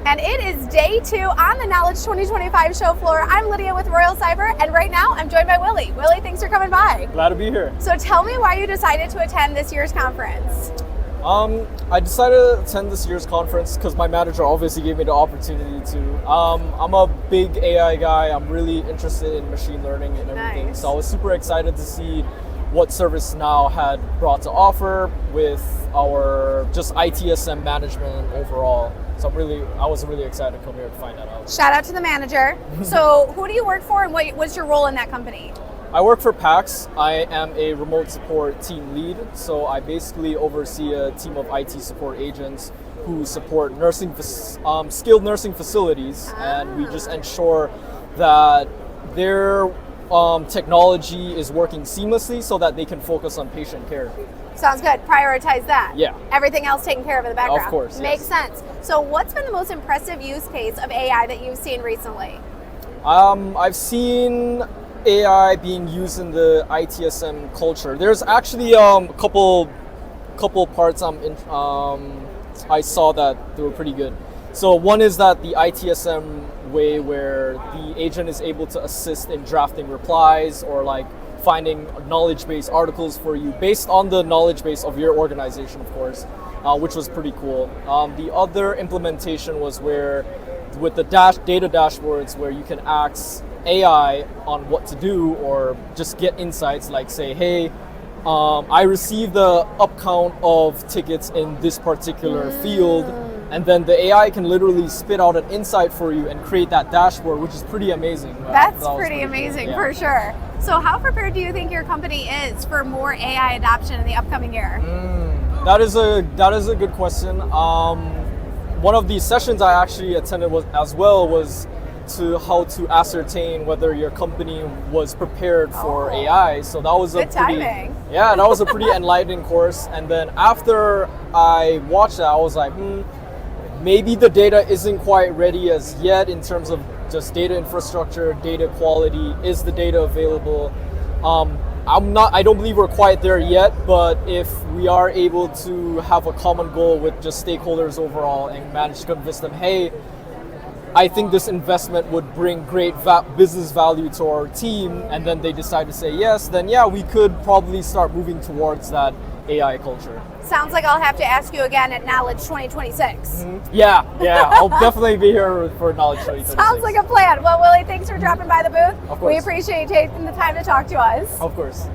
And it is day 2 on the Knowledge 2025 show floor. I'm Lydia with Royal Cyber, and right now I'm joined by Willie. Willie, thanks for coming by. Glad to be here. So tell me why you decided to attend this year's conference. I decided to attend this year's conference because my manager obviously gave me the opportunity to. I'm a big AI guy. I'm really interested in machine learning and everything. Nice. So I was super excited to see what ServiceNow had brought to offer with our just ITSM management overall. So I was really excited to come here to find that out. Shout out to the manager. So who do you work for and what's your role in that company? I work for PAX. I am a remote support team lead. So I basically oversee a team of IT support agents who support skilled nursing facilities. And we just ensure that their technology is working seamlessly so that they can focus on patient care. Sounds good. Prioritize that. Yeah. Everything else taken care of in the background. Of course, yes. Makes sense. So what's been the most impressive use case of AI that you've seen recently? I've seen AI being used in the ITSM culture. There's actually a couple parts I saw that they were pretty good. So one is that the ITSM way where the agent is able to assist in drafting replies or like finding knowledge base articles for you based on the knowledge base of your organization, of course, which was pretty cool. The other implementation was where with the data dashboards where you can ask AI on what to do or just get insights like say, hey, I received the up count of tickets in this particular field, and then the AI can literally spit out an insight for you and create that dashboard, which is pretty amazing. That's pretty amazing, cool. for sure. So how prepared do you think your company is for more AI adoption in the upcoming year? That is a good question. One of the sessions I actually attended was to how to ascertain whether your company was prepared for AI. So that was good timing. Yeah, that was a pretty enlightening course. And then after I watched that, I was like, maybe the data isn't quite ready as yet in terms of just data infrastructure, data quality. Is the data available? I don't believe we're quite there yet, but if we are able to have a common goal with just stakeholders overall and manage to convince them, hey, I think this investment would bring great business value to our team, and then they decide to say yes, then yeah, we could probably start moving towards that AI culture. Sounds like I'll have to ask you again at Knowledge 2026. Yeah, I'll definitely be here for Knowledge 2026. Sounds like a plan. Well, Willie, thanks for dropping by the booth. Of course. We appreciate you taking the time to talk to us. Of course.